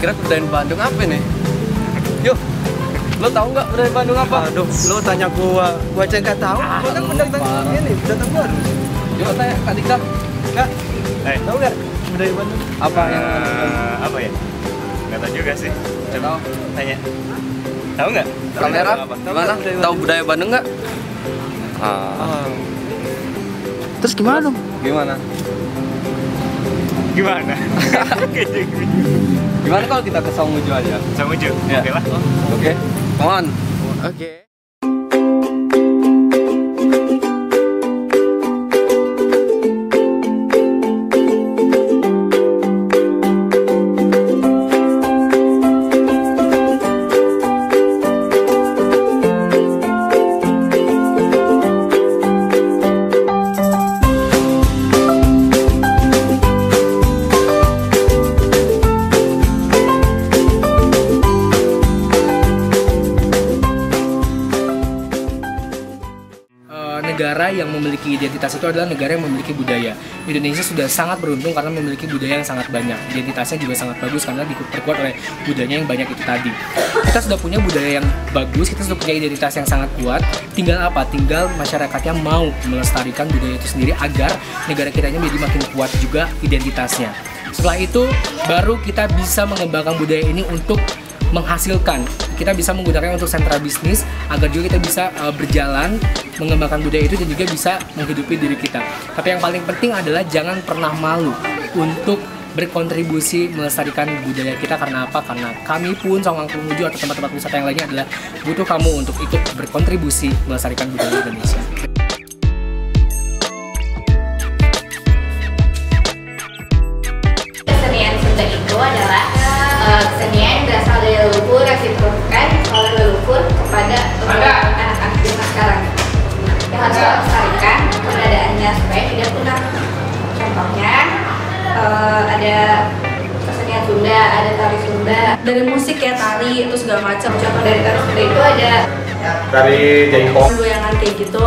kira-kira budaya Bandung apa nih? Yuk, lo tahu nggak budaya Bandung apa? Aduh, lo tanya gua aja nggak tahu. Gua kan pendatang ini, pendatang baru. Yuk tanya Kak Dika. Kak, Tahu nggak budaya Bandung? apa yang apa ya? Nggak tahu juga sih. Coba Tanya. Tahu nggak? kamera? Tahu Gimana? budaya Tahu budaya Bandung nggak? Terus gimana dong? Gimana? Gimana? Gimana kalau kita ke Saungju aja? Sama Ju. Ya. Oke lah. Oke, come on. Oke. Negara yang memiliki identitas itu adalah negara yang memiliki budaya. Indonesia sudah sangat beruntung karena memiliki budaya yang sangat banyak. Identitasnya juga sangat bagus karena diperkuat oleh budayanya yang banyak itu tadi. Kita sudah punya budaya yang bagus, kita sudah punya identitas yang sangat kuat. Tinggal apa? Tinggal masyarakatnya mau melestarikan budaya itu sendiri agar negara kita menjadi makin kuat juga identitasnya. Setelah itu baru kita bisa mengembangkan budaya ini untuk menghasilkan. Kita bisa menggunakannya untuk sentra bisnis agar juga kita bisa berjalan mengembangkan budaya itu dan juga bisa menghidupi diri kita. Tapi yang paling penting adalah jangan pernah malu untuk berkontribusi melestarikan budaya kita. Karena apa? Karena kami pun Saung Angklung Muju atau tempat-tempat wisata yang lainnya adalah butuh kamu untuk ikut berkontribusi melestarikan budaya Indonesia. Kesenian Sunda itu adalah kesenian yang berasal dari leluhur yang diturunkan oleh leluhur kepada anak-anak kita sekarang, yang harus kita lestarikan keberadaannya supaya tidak punah. Contohnya ada kesenian Sunda, ada tari Sunda, dari musik ya tari itu segala macam. Contoh dari tari Sunda itu ada Dari Jaipong. goyangan kayak gitu,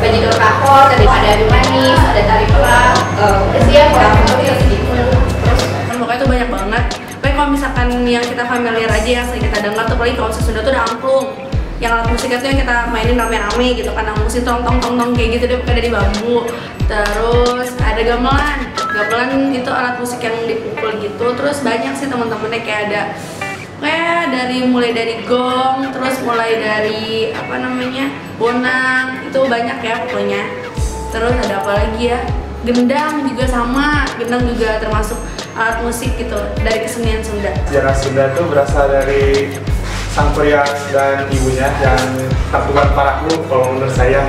bajidor kahor, tadi ada adu manis, ada tari perang, udah sih ya kurang lebih segitu. Terus pokoknya itu banyak banget. Tapi kalau misalkan yang kita familiar aja yang sering kita dengar tuh paling kalau Sunda tuh ada angklung. Yang alat musiknya tuh yang kita mainin rame-rame gitu kan, musik tong-tong kayak gitu deh, pakai dari bambu. Terus ada gamelan. Gamelan itu alat musik yang dipukul gitu. Terus banyak sih teman-temannya kayak mulai dari gong, terus mulai dari apa namanya bonang, itu banyak ya pokoknya. Terus ada apa lagi ya? Gendang juga sama, gendang juga termasuk alat musik gitu dari kesenian Sunda. Sejarah Sunda itu berasal dari sang pria dan ibunya yang tertuan paraku kalau menurut saya.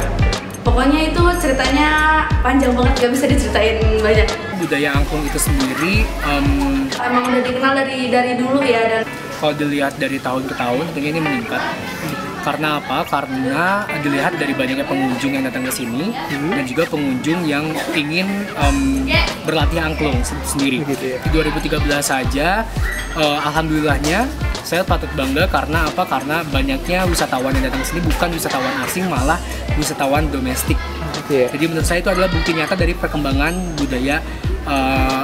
Pokoknya itu ceritanya panjang banget, gak bisa diceritain banyak. Budaya angklung itu sendiri Emang udah dikenal dari dulu ya, dan kalau dilihat dari tahun ke tahun tentunya ini meningkat. Karena apa? Karena dilihat dari banyaknya pengunjung yang datang ke sini dan juga pengunjung yang ingin berlatih angklung sendiri. Di 2013 saja, alhamdulillahnya saya patut bangga karena apa? Karena banyaknya wisatawan yang datang ke sini bukan wisatawan asing, malah wisatawan domestik. Jadi menurut saya itu adalah bukti nyata dari perkembangan budaya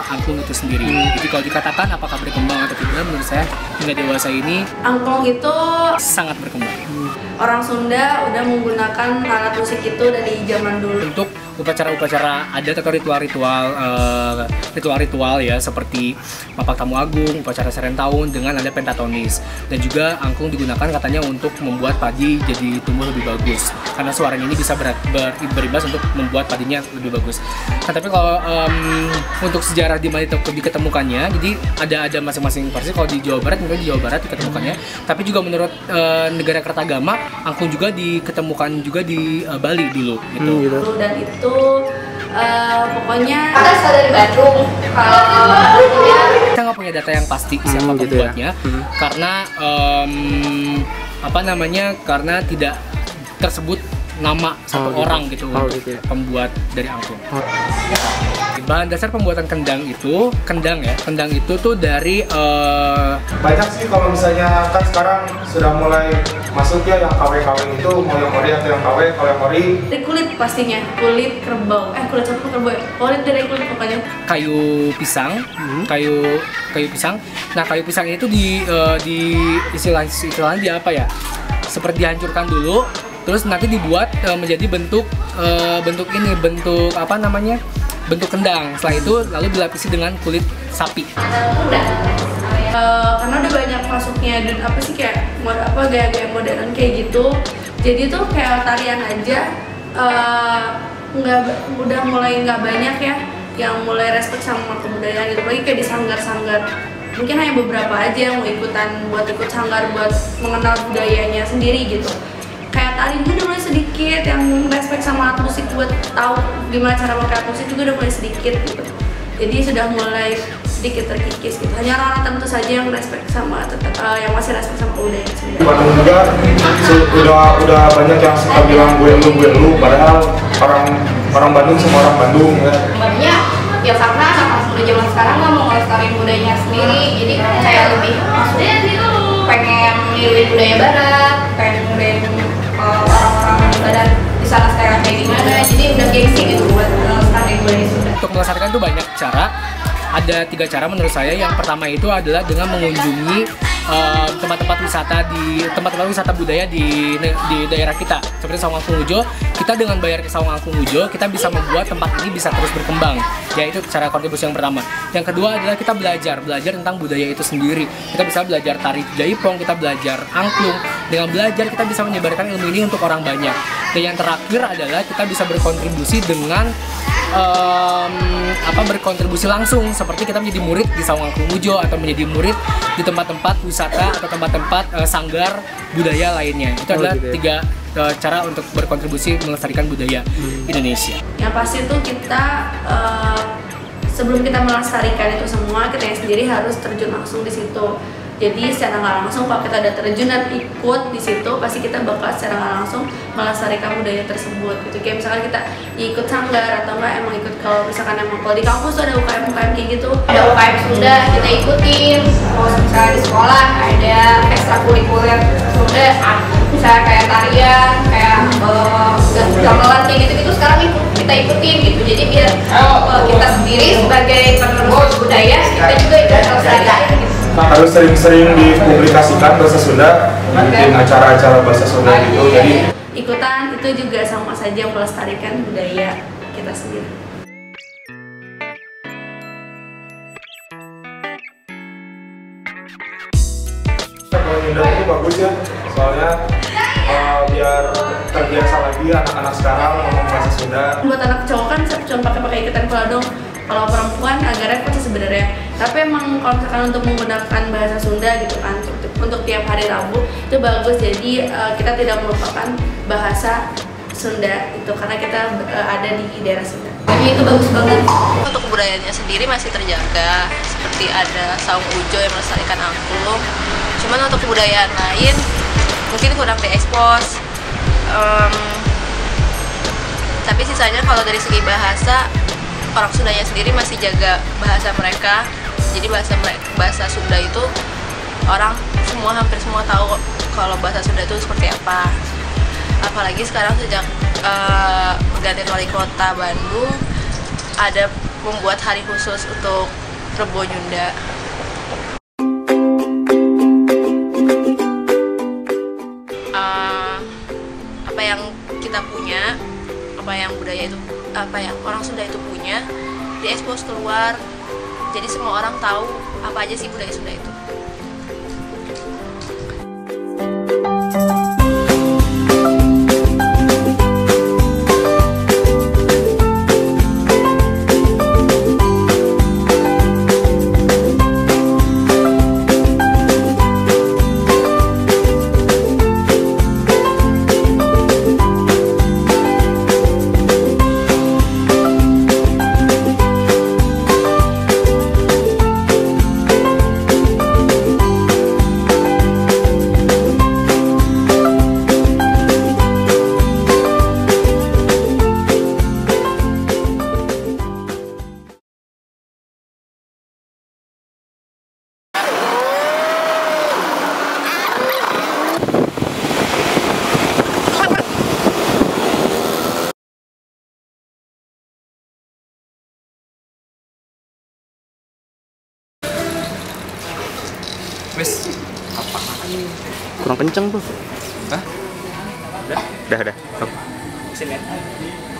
angklung itu sendiri. Jadi kalau dikatakan apakah berkembang atau tidak, menurut saya hingga dewasa ini angklung itu sangat berkembang. orang Sunda udah menggunakan alat musik itu dari zaman dulu. Untuk upacara-upacara adat atau ritual-ritual ya, seperti Papak Tamu Agung, upacara Seren Tahun dengan ada pentatonis, dan juga angklung digunakan katanya untuk membuat padi jadi tumbuh lebih bagus karena suaranya ini bisa berimbas untuk membuat padinya lebih bagus. Nah, tapi kalau untuk sejarah di mana diketemukannya, jadi ada masing-masing versi. Kalau di Jawa Barat, mungkin di Jawa Barat diketemukannya, tapi juga menurut negara Kertagama, angklung juga diketemukan juga di Bali dulu gitu. Dan itu pokoknya kita asal dari Bandung. Kita nggak punya data yang pasti siapa pembuatnya, karena karena tidak tersebut nama satu gitu. orang gitu Oh, untuk gitu ya. pembuat dari angklung. Bahan dasar pembuatan kendang itu tuh dari Banyak sih kalau misalnya kan sekarang sudah mulai masuk ya yang KW-KW itu, mau yang ori atau yang KW. Kalau yang ori Dari kulit pastinya, kulit kerbau. Kulit sapi kerbau ya? Kulit dari kulit pokoknya. kayu pisang, kayu pisang. Nah, kayu pisang itu di istilahnya di apa ya? Seperti dihancurkan dulu, terus nanti dibuat menjadi bentuk apa namanya? Bentuk kendang. Setelah itu lalu dilapisi dengan kulit sapi. Udah. Karena udah banyak masuknya dan apa sih kayak gaya-gaya modern kayak gitu. Jadi tuh kayak tarian aja udah mulai nggak banyak ya yang mulai respect sama kebudayaan gitu. Lagi kayak di sanggar-sanggar. Mungkin hanya beberapa aja yang mau ikut sanggar buat mengenal budayanya sendiri gitu. Kayak tari juga udah mulai sedikit yang respect sama alat musik buat tahu gimana cara pakai alat musik juga udah mulai sedikit gitu. Jadi sudah mulai sedikit terkikis gitu. Hanya orang-orang tertentu saja yang respect sama yang masih respect sama budaya di sebenarnya. Bandung juga udah banyak yang suka bilang gue lu, padahal orang Bandung sama orang Bandung ya. Sebenarnya ya karena anak muda zaman sekarang nggak mau ngelestariin budayanya sendiri, jadi kayak lebih pengen niruin budaya barat, pengen niruin orang-orang barat di sana sekarang kayak gimana, jadi udah gengsi gitu buat ngelestariin budaya Sunda. Untuk melestarikan itu banyak cara. Ada 3 cara menurut saya. Yang pertama itu adalah dengan mengunjungi tempat-tempat wisata budaya di daerah kita. Seperti Saungakung Ujo, kita dengan bayar ke Saungakung Ujo, kita bisa membuat tempat ini bisa terus berkembang. Yaitu cara kontribusi yang pertama. Yang kedua adalah kita belajar tentang budaya itu sendiri. Kita bisa belajar tari jaipong, kita belajar angklung. Dengan belajar kita bisa menyebarkan ilmu ini untuk orang banyak. Dan yang terakhir adalah kita bisa berkontribusi dengan berkontribusi langsung, seperti kita menjadi murid di Saungakung Ujo atau menjadi murid di tempat-tempat wisata atau tempat-tempat sanggar budaya lainnya. Itu adalah gitu ya. 3 cara untuk berkontribusi melestarikan budaya Indonesia. Yang pasti itu kita sebelum kita melestarikan itu semua, kita sendiri harus terjun langsung di situ. Jadi secara nggak langsung kalau kita udah terjun dan ikut di situ, pasti kita bakal secara nggak langsung melestarikan budaya tersebut. Gitu. Kayak misalkan kita ikut sanggar atau enggak emang ikut kalau misalkan emang kalau di kampus tuh ada UKM kayak gitu. Ada UKM Sunda kita ikutin. Kalau misalnya di sekolah ada ekstrakurikuler Sunda, misalnya kayak tarian, kayak gamelan kayak gitu-gitu sekarang kita ikutin gitu. Jadi biar kita sendiri sebagai penerus budaya kita juga ikut melestarikan gitu. Harus sering-sering dipublikasikan bahasa Sunda, bikin acara-acara bahasa Sunda gitu. Jadi ikutan itu juga sama saja melestarikan budaya kita sendiri. kalau Sunda itu bagus ya, soalnya biar terbiasa lagi anak-anak sekarang ngomong bahasa Sunda. Buat anak cowok kan cuma pakai ikatan peladong. Kalau perempuan agak repot sih sebenarnya. Tapi emang kalau misalkan untuk menggunakan bahasa Sunda gitu kan untuk tiap hari Rabu itu bagus. Jadi kita tidak melupakan bahasa Sunda itu karena kita ada di daerah Sunda. Jadi itu bagus banget. Untuk kebudayaannya sendiri masih terjaga, seperti ada Saung Ujo yang melestarikan angklung. Cuman untuk kebudayaan lain mungkin kurang diekspos. Tapi sisanya kalau dari segi bahasa, orang Sundanya sendiri masih jaga bahasa mereka. Jadi bahasa Sunda itu hampir semua tahu kalau bahasa Sunda itu seperti apa. Apalagi sekarang sejak pergantian wali kota Bandung ada membuat hari khusus untuk Rebo Nyunda. Apa yang kita punya, apa yang orang Sunda itu punya diekspos keluar, jadi semua orang tahu apa aja sih budaya Sunda itu. Kenceng tuh. Hah? Udah. Sini ya.